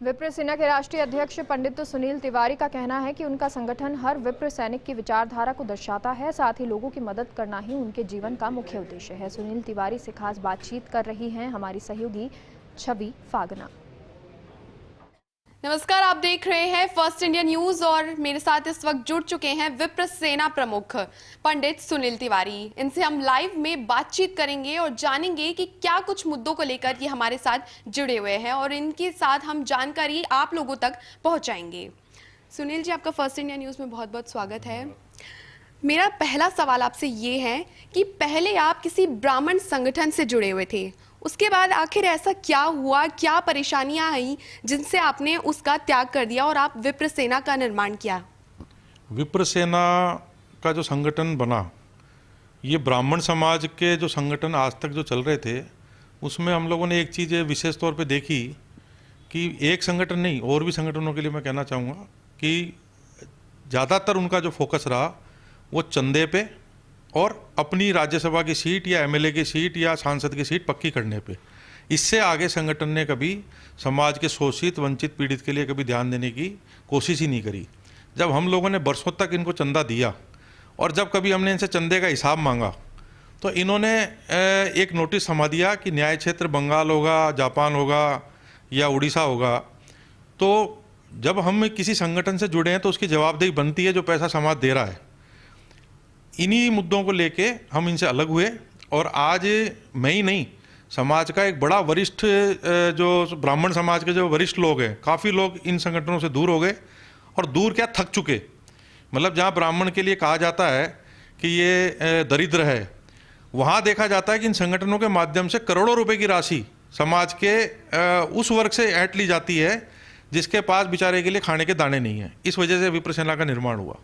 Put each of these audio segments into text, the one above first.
विप्र सेना के राष्ट्रीय अध्यक्ष पंडित सुनील तिवारी का कहना है कि उनका संगठन हर विप्र सैनिक की विचारधारा को दर्शाता है, साथ ही लोगों की मदद करना ही उनके जीवन का मुख्य उद्देश्य है। सुनील तिवारी से खास बातचीत कर रही हैं हमारी सहयोगी छवि फागना। नमस्कार, आप देख रहे हैं फर्स्ट इंडिया न्यूज और मेरे साथ इस वक्त जुड़ चुके हैं विप्र सेना प्रमुख पंडित सुनील तिवारी। इनसे हम लाइव में बातचीत करेंगे और जानेंगे कि क्या कुछ मुद्दों को लेकर ये हमारे साथ जुड़े हुए हैं और इनके साथ हम जानकारी आप लोगों तक पहुंचाएंगे। सुनील जी, आपका फर्स्ट इंडिया न्यूज में बहुत बहुत स्वागत है। मेरा पहला सवाल आपसे ये है कि पहले आप किसी ब्राह्मण संगठन से जुड़े हुए थे, उसके बाद आखिर ऐसा क्या हुआ, क्या परेशानियां आई जिनसे आपने उसका त्याग कर दिया और आप विप्र सेना का निर्माण किया? विप्र सेना का जो संगठन बना, ये ब्राह्मण समाज के जो संगठन आज तक जो चल रहे थे उसमें हम लोगों ने एक चीज़ विशेष तौर पे देखी कि एक संगठन नहीं, और भी संगठनों के लिए मैं कहना चाहूँगा कि ज़्यादातर उनका जो फोकस रहा वो चंदे पे और अपनी राज्यसभा की सीट या एमएलए की सीट या सांसद की सीट पक्की करने पे। इससे आगे संगठन ने कभी समाज के शोषित वंचित पीड़ित के लिए कभी ध्यान देने की कोशिश ही नहीं करी। जब हम लोगों ने बरसों तक इनको चंदा दिया और जब कभी हमने इनसे चंदे का हिसाब मांगा तो इन्होंने एक नोटिस थमा दिया कि न्याय क्षेत्र बंगाल होगा, जापान होगा या उड़ीसा होगा। तो जब हम किसी संगठन से जुड़े हैं तो उसकी जवाबदेही बनती है जो पैसा समाज दे रहा है। इन्हीं मुद्दों को लेके हम इनसे अलग हुए और आज मैं ही नहीं, समाज का एक बड़ा वरिष्ठ जो ब्राह्मण समाज के जो वरिष्ठ लोग हैं, काफ़ी लोग इन संगठनों से दूर हो गए और दूर क्या, थक चुके। मतलब जहाँ ब्राह्मण के लिए कहा जाता है कि ये दरिद्र है, वहाँ देखा जाता है कि इन संगठनों के माध्यम से करोड़ों रुपए की राशि समाज के उस वर्ग से ऐंठ ली जाती है जिसके पास बेचारे के लिए खाने के दाने नहीं हैं। इस वजह से विप्र सेना का निर्माण हुआ।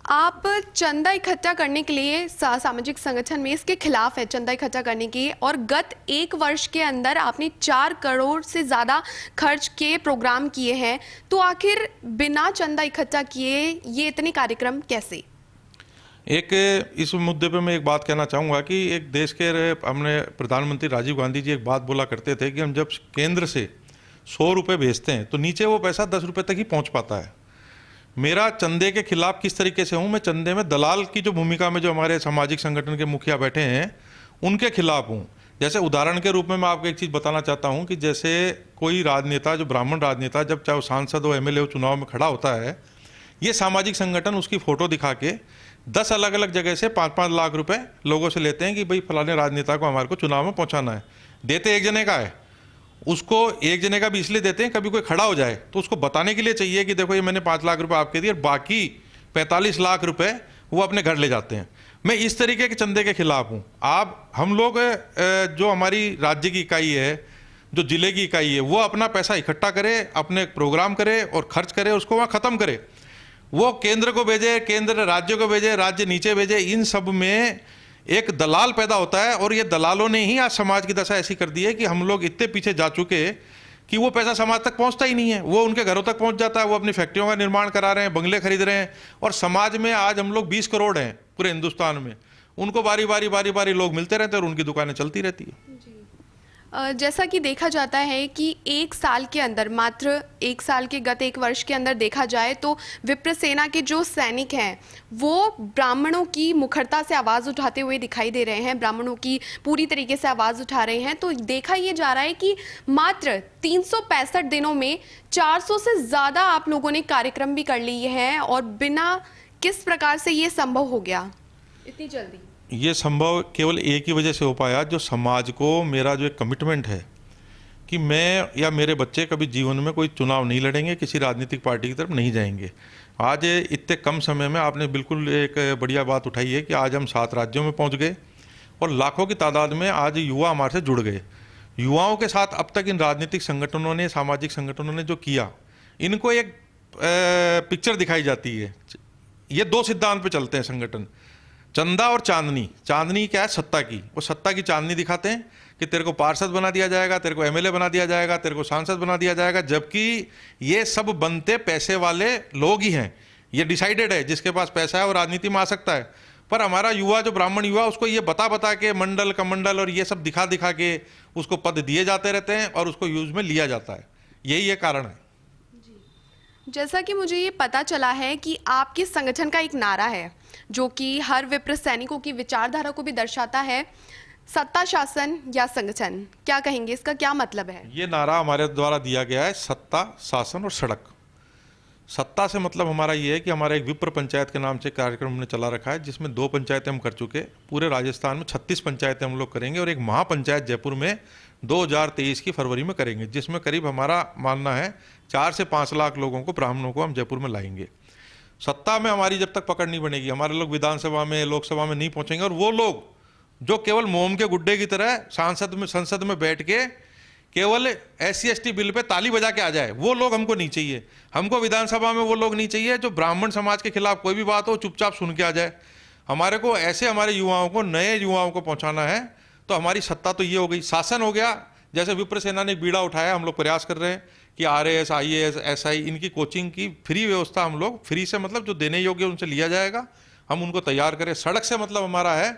आप चंदा इकट्ठा करने के लिए सामाजिक संगठन में इसके खिलाफ है, चंदा इकट्ठा करने की, और गत एक वर्ष के अंदर आपने 4 करोड़ से ज़्यादा खर्च के प्रोग्राम किए हैं। तो आखिर बिना चंदा इकट्ठा किए ये इतने कार्यक्रम कैसे? एक इस मुद्दे पे मैं एक बात कहना चाहूँगा कि एक देश के हमने प्रधानमंत्री राजीव गांधी जी एक बात बोला करते थे कि हम जब केंद्र से 100 रुपये भेजते हैं तो नीचे वो पैसा 10 रुपये तक ही पहुँच पाता है। मेरा चंदे के खिलाफ किस तरीके से हूँ, मैं चंदे में दलाल की जो भूमिका में जो हमारे सामाजिक संगठन के मुखिया बैठे हैं उनके खिलाफ हूँ। जैसे उदाहरण के रूप में मैं आपको एक चीज़ बताना चाहता हूँ कि जैसे कोई राजनेता, जो ब्राह्मण राजनेता, जब चाहे वो सांसद हो, एमएलए हो, चुनाव में खड़ा होता है, ये सामाजिक संगठन उसकी फ़ोटो दिखा के 10 अलग अलग जगह से 5-5 लाख रुपए लोगों से लेते हैं कि भाई फलाने राजनेता को हमारे को चुनाव में पहुँचाना है। देते एक जने का है, उसको एक जने का भी इसलिए देते हैं कभी कोई खड़ा हो जाए तो उसको बताने के लिए चाहिए कि देखो ये मैंने 5 लाख रुपए आपके दिए, और बाकी 45 लाख रुपए वो अपने घर ले जाते हैं। मैं इस तरीके के चंदे के खिलाफ हूँ। आप हम लोग जो हमारी राज्य की इकाई है, जो जिले की इकाई है, वो अपना पैसा इकट्ठा करे, अपने प्रोग्राम करे और खर्च करे, उसको वहाँ ख़त्म करे। वो केंद्र को भेजे, केंद्र राज्य को भेजे, राज्य नीचे भेजे, इन सब में एक दलाल पैदा होता है। और ये दलालों ने ही आज समाज की दशा ऐसी कर दी है कि हम लोग इतने पीछे जा चुके कि वो पैसा समाज तक पहुंचता ही नहीं है, वो उनके घरों तक पहुंच जाता है। वो अपनी फैक्ट्रियों का निर्माण करा रहे हैं, बंगले खरीद रहे हैं, और समाज में आज हम लोग 20 करोड़ हैं पूरे हिंदुस्तान में। उनको बारी बारी लोग मिलते रहते हैं और उनकी दुकानें चलती रहती है। जैसा कि देखा जाता है कि एक साल के अंदर, मात्र एक साल के गत एक वर्ष के अंदर देखा जाए तो विप्र सेना के जो सैनिक हैं वो ब्राह्मणों की मुखरता से आवाज़ उठाते हुए दिखाई दे रहे हैं, ब्राह्मणों की पूरी तरीके से आवाज़ उठा रहे हैं। तो देखा ये जा रहा है कि मात्र 365 दिनों में 400 से ज़्यादा आप लोगों ने कार्यक्रम भी कर लिए हैं, और बिना किस प्रकार से ये संभव हो गया इतनी जल्दी? ये संभव केवल एक ही वजह से हो पाया, जो समाज को मेरा जो एक कमिटमेंट है कि मैं या मेरे बच्चे कभी जीवन में कोई चुनाव नहीं लड़ेंगे, किसी राजनीतिक पार्टी की तरफ नहीं जाएंगे। आज इतने कम समय में आपने बिल्कुल एक बढ़िया बात उठाई है कि आज हम 7 राज्यों में पहुंच गए और लाखों की तादाद में आज युवा हमारे से जुड़ गए। युवाओं के साथ अब तक इन राजनीतिक संगठनों ने, सामाजिक संगठनों ने जो किया, इनको एक पिक्चर दिखाई जाती है। ये 2 सिद्धांत पे चलते हैं संगठन, चंदा और चांदनी। चांदनी क्या है? सत्ता की। वो सत्ता की चांदनी दिखाते हैं कि तेरे को पार्षद बना दिया जाएगा, तेरे को एमएलए बना दिया जाएगा, तेरे को सांसद बना दिया जाएगा, जबकि ये सब बनते पैसे वाले लोग ही हैं। ये डिसाइडेड है, जिसके पास पैसा है वो राजनीति में आ सकता है। पर हमारा युवा, जो ब्राह्मण युवा, उसको ये बता के मंडल कमंडल और ये सब दिखा के उसको पद दिए जाते रहते हैं और उसको यूज में लिया जाता है। यही ये कारण है। जैसा कि मुझे ये पता चला है कि आपके संगठन का एक नारा है जो कि हर विप्र सैनिकों की विचारधारा को भी दर्शाता है, सत्ता, शासन या संगठन। क्या कहेंगे, इसका क्या मतलब है? ये नारा हमारे द्वारा दिया गया है, सत्ता, शासन और सड़क। सत्ता से मतलब हमारा ये है कि हमारा एक विप्र पंचायत के नाम से कार्यक्रम हमने चला रखा है, जिसमें 2 पंचायतें हम कर चुके। पूरे राजस्थान में 36 पंचायतें हम लोग करेंगे और एक महापंचायत जयपुर में 2023 की फरवरी में करेंगे, जिसमें करीब हमारा मानना है 4 से 5 लाख लोगों को, ब्राह्मणों को हम जयपुर में लाएंगे। सत्ता में हमारी जब तक पकड़ नहीं बनेगी, हमारे लोग विधानसभा में, लोकसभा में नहीं पहुंचेंगे, और वो लोग जो केवल मोम के गुड्डे की तरह संसद में बैठ के केवल SC/ST बिल पे ताली बजा के आ जाए, वो लोग हमको नहीं चाहिए। हमको विधानसभा में वो लोग नहीं चाहिए जो ब्राह्मण समाज के खिलाफ कोई भी बात हो चुपचाप सुन के आ जाए। हमारे को ऐसे हमारे युवाओं को, नए युवाओं को पहुंचाना है। तो हमारी सत्ता तो ये हो गई। शासन हो गया, जैसे विप्र सेना ने एक बीड़ा उठाया, हम लोग प्रयास कर रहे हैं कि RAS, IAS, SI इनकी कोचिंग की फ्री व्यवस्था, हम लोग फ्री से मतलब जो देने योग्य उनसे लिया जाएगा, हम उनको तैयार करें। सड़क से मतलब हमारा है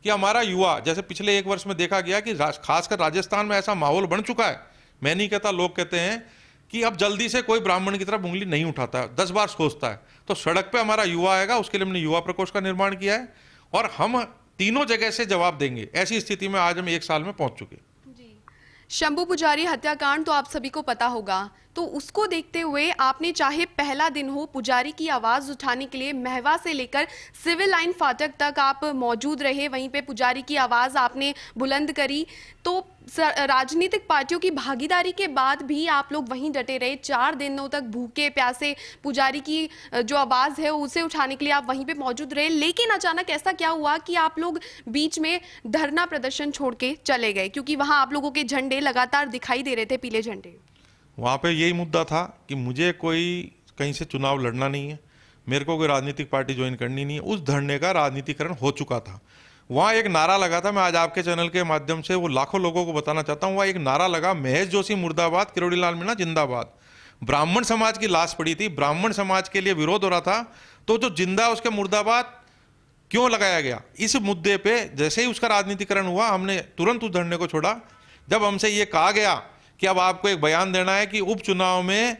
कि हमारा युवा, जैसे पिछले 1 वर्ष में देखा गया कि खासकर राजस्थान में ऐसा माहौल बन चुका है, मैं नहीं कहता, लोग कहते हैं कि अब जल्दी से कोई ब्राह्मण की तरफ उंगली नहीं उठाता है, 10 बार सोचता है। तो सड़क पे हमारा युवा आएगा, उसके लिए हमने युवा प्रकोष्ठ का निर्माण किया है और हम तीनों जगह से जवाब देंगे। ऐसी स्थिति में आज हम 1 साल में पहुंच चुके। शंभू पुजारी हत्याकांड तो आप सभी को पता होगा, तो उसको देखते हुए आपने चाहे पहला दिन हो, पुजारी की आवाज उठाने के लिए महवा से लेकर सिविल लाइन फाटक तक आप मौजूद रहे, वहीं पे पुजारी की आवाज आपने बुलंद करी। तो राजनीतिक पार्टियों की भागीदारी के बाद भी आप लोग वहीं डटे रहे, 4 दिनों तक भूखे प्यासे पुजारी की जो आवाज है उसे उठाने के लिए आप वहीं पे मौजूद रहे। लेकिन अचानक ऐसा क्या हुआ कि आप लोग बीच में धरना प्रदर्शन छोड़ के चले गए, क्योंकि वहां आप लोगों के झंडे लगातार दिखाई दे रहे थे, पीले झंडे। वहाँ पे यही मुद्दा था कि मुझे कोई कहीं से चुनाव लड़ना नहीं है, मेरे को कोई राजनीतिक पार्टी ज्वाइन करनी नहीं है। उस धरने का राजनीतिकरण हो चुका था। वहाँ एक नारा लगा था, मैं आज आपके चैनल के माध्यम से वो लाखों लोगों को बताना चाहता हूँ। वहाँ एक नारा लगा, महेश जोशी मुर्दाबाद, किरोड़ी लाल मीणा जिंदाबाद। ब्राह्मण समाज की लाश पड़ी थी, ब्राह्मण समाज के लिए विरोध हो रहा था, तो जो जिंदा उसके मुर्दाबाद क्यों लगाया गया, इस मुद्दे पे जैसे ही उसका राजनीतिकरण हुआ, हमने तुरंत उस धरने को छोड़ा। जब हमसे ये कहा गया कि अब आपको एक बयान देना है कि उपचुनाव में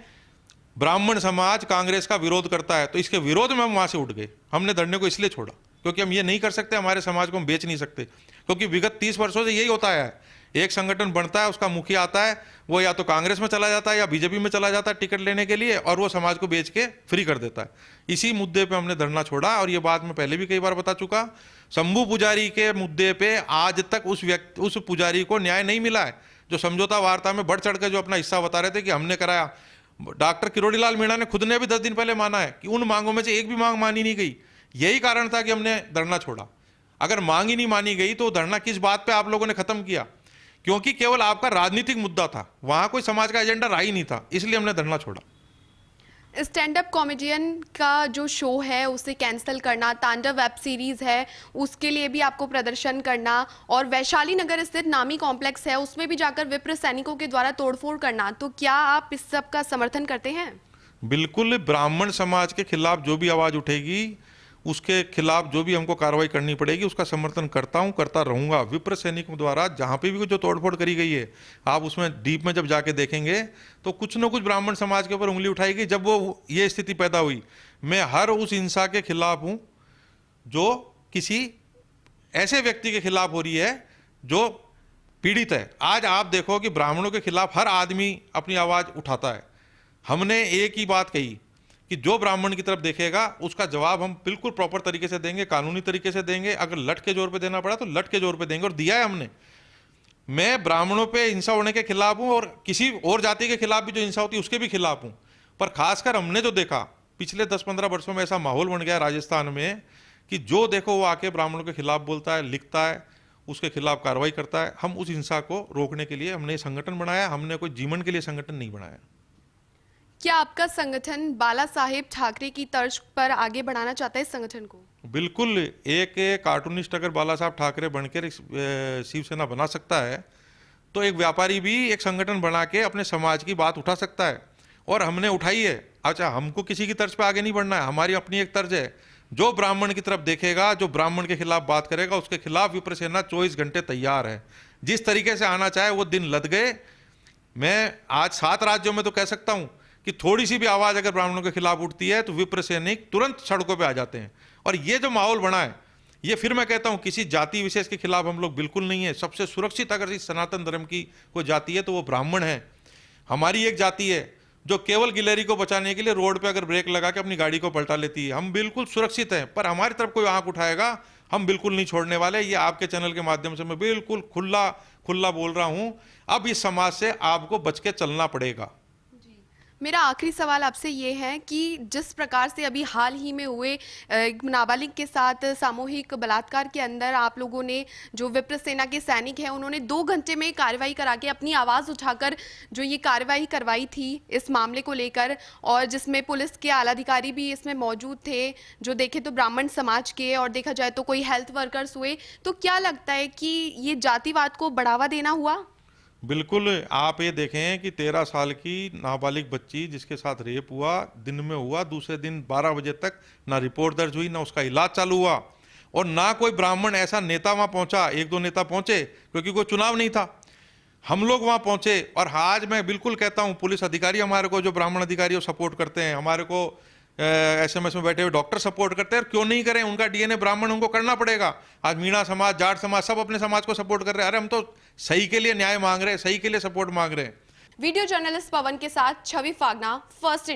ब्राह्मण समाज कांग्रेस का विरोध करता है, तो इसके विरोध में हम वहां से उठ गए। हमने धरने को इसलिए छोड़ा क्योंकि हम ये नहीं कर सकते, हमारे समाज को हम बेच नहीं सकते, क्योंकि विगत 30 वर्षों से यही होता है। एक संगठन बनता है, उसका मुखिया आता है, वो या तो कांग्रेस में चला जाता है या बीजेपी में चला जाता है टिकट लेने के लिए, और वो समाज को बेच के फ्री कर देता है। इसी मुद्दे पे हमने धरना छोड़ा, और ये बात मैं पहले भी कई बार बता चुका। शंभू पुजारी के मुद्दे पे आज तक उस पुजारी को न्याय नहीं मिला है, जो समझौता वार्ता में बढ़ चढ़ कर जो अपना हिस्सा बता रहे थे कि हमने कराया। डॉक्टर किरोड़ी लाल मीणा ने खुद ने भी 10 दिन पहले माना है कि उन मांगों में से एक भी मांग मानी नहीं गई। यही कारण था कि हमने धरना छोड़ा। अगर मांग ही नहीं मानी गई तो धरना किस बात पे आप लोगों ने खत्म किया, क्योंकि केवल आपका राजनीतिक मुद्दा था, वहां कोई समाज का एजेंडा रहा ही नहीं था, इसलिए हमने धरना छोड़ा। स्टैंड अप कॉमेडियन का जो शो है उसे कैंसिल करना, तांडव वेब सीरीज है उसके लिए भी आपको प्रदर्शन करना, और वैशाली नगर स्थित नामी कॉम्प्लेक्स है उसमें भी जाकर विप्र सैनिकों के द्वारा तोड़फोड़ करना, तो क्या आप इस सब का समर्थन करते हैं? बिल्कुल, ब्राह्मण समाज के खिलाफ जो भी आवाज उठेगी, उसके खिलाफ जो भी हमको कार्रवाई करनी पड़ेगी, उसका समर्थन करता हूं, करता रहूंगा। विप्र सैनिकों द्वारा जहां पे भी जो तोड़फोड़ करी गई है, आप उसमें डीप में जब जाके देखेंगे तो कुछ न कुछ ब्राह्मण समाज के ऊपर उंगली उठाएगी। जब वो ये स्थिति पैदा हुई, मैं हर उस हिंसा के खिलाफ हूं जो किसी ऐसे व्यक्ति के खिलाफ हो रही है जो पीड़ित है। आज आप देखो कि ब्राह्मणों के खिलाफ हर आदमी अपनी आवाज उठाता है। हमने एक ही बात कही कि जो ब्राह्मण की तरफ देखेगा उसका जवाब हम बिल्कुल प्रॉपर तरीके से देंगे, कानूनी तरीके से देंगे। अगर लट के जोर पे देना पड़ा तो लट के जोर पे देंगे, और दिया है हमने। मैं ब्राह्मणों पे हिंसा होने के खिलाफ हूं, और किसी और जाति के खिलाफ भी जो हिंसा होती है उसके भी खिलाफ हूं। पर खासकर हमने जो देखा पिछले 10-15 वर्षों में, ऐसा माहौल बन गया राजस्थान में कि जो देखो वो आके ब्राह्मणों के खिलाफ बोलता है, लिखता है, उसके खिलाफ कार्रवाई करता है। हम उस हिंसा को रोकने के लिए हमने संगठन बनाया, हमने कोई जीवन के लिए संगठन नहीं बनाया। क्या आपका संगठन बाला साहेब ठाकरे की तर्ज पर आगे बढ़ाना चाहता है इस संगठन को? बिल्कुल, एक कार्टूनिस्ट अगर बाला साहब ठाकरे बनकर शिवसेना बना सकता है, तो एक व्यापारी भी एक संगठन बना के अपने समाज की बात उठा सकता है, और हमने उठाई है। अच्छा, हमको किसी की तर्ज पे आगे नहीं बढ़ना है, हमारी अपनी एक तर्ज है। जो ब्राह्मण की तरफ देखेगा, जो ब्राह्मण के खिलाफ बात करेगा, उसके खिलाफ विप्र सेना 24 घंटे तैयार है। जिस तरीके से आना चाहे वो दिन लद गए। मैं आज 7 राज्यों में तो कह सकता हूं कि थोड़ी सी भी आवाज अगर ब्राह्मणों के खिलाफ उठती है तो विप्र सैनिक तुरंत सड़कों पे आ जाते हैं। और ये जो माहौल बना है, ये फिर मैं कहता हूं किसी जाति विशेष के खिलाफ हम लोग बिल्कुल नहीं है। सबसे सुरक्षित अगर इस सनातन धर्म की कोई जाति है तो वो ब्राह्मण है। हमारी एक जाति है जो केवल गिलहरी को बचाने के लिए रोड पे अगर ब्रेक लगा के अपनी गाड़ी को पलटा लेती है। हम बिल्कुल सुरक्षित हैं, पर हमारी तरफ कोई आंख उठाएगा हम बिल्कुल नहीं छोड़ने वाले। ये आपके चैनल के माध्यम से मैं बिल्कुल खुला बोल रहा हूं। अब इस समाज से आपको बच के चलना पड़ेगा। मेरा आखिरी सवाल आपसे ये है कि जिस प्रकार से अभी हाल ही में हुए एक नाबालिग के साथ सामूहिक बलात्कार के अंदर आप लोगों ने, जो विप्र सेना के सैनिक हैं, उन्होंने 2 घंटे में कार्रवाई करा के अपनी आवाज़ उठाकर जो ये कार्रवाई करवाई थी इस मामले को लेकर, और जिसमें पुलिस के आलाधिकारी भी इसमें मौजूद थे, जो देखे तो ब्राह्मण समाज के और देखा जाए तो कोई हेल्थ वर्कर्स हुए, तो क्या लगता है कि ये जातिवाद को बढ़ावा देना हुआ? बिल्कुल। आप ये देखें कि 13 साल की नाबालिग बच्ची जिसके साथ रेप हुआ, दिन में हुआ, दूसरे दिन 12 बजे तक ना रिपोर्ट दर्ज हुई, ना उसका इलाज चालू हुआ, और ना कोई ब्राह्मण ऐसा नेता वहां पहुंचा। 1-2 नेता पहुंचे क्योंकि कोई चुनाव नहीं था। हम लोग वहां पहुंचे, और आज मैं बिल्कुल कहता हूं पुलिस अधिकारी हमारे को, जो ब्राह्मण अधिकारी वो सपोर्ट करते हैं, हमारे को SMS में बैठे हुए डॉक्टर सपोर्ट करते हैं। और क्यों नहीं करें, उनका DNA ब्राह्मण, उनको करना पड़ेगा। आज मीणा समाज, जाट समाज सब अपने समाज को सपोर्ट कर रहे हैं। अरे हम तो सही के लिए न्याय मांग रहे हैं, सही के लिए सपोर्ट मांग रहे हैं। वीडियो जर्नलिस्ट पवन के साथ छवि फागना, फर्स्ट इंडिया।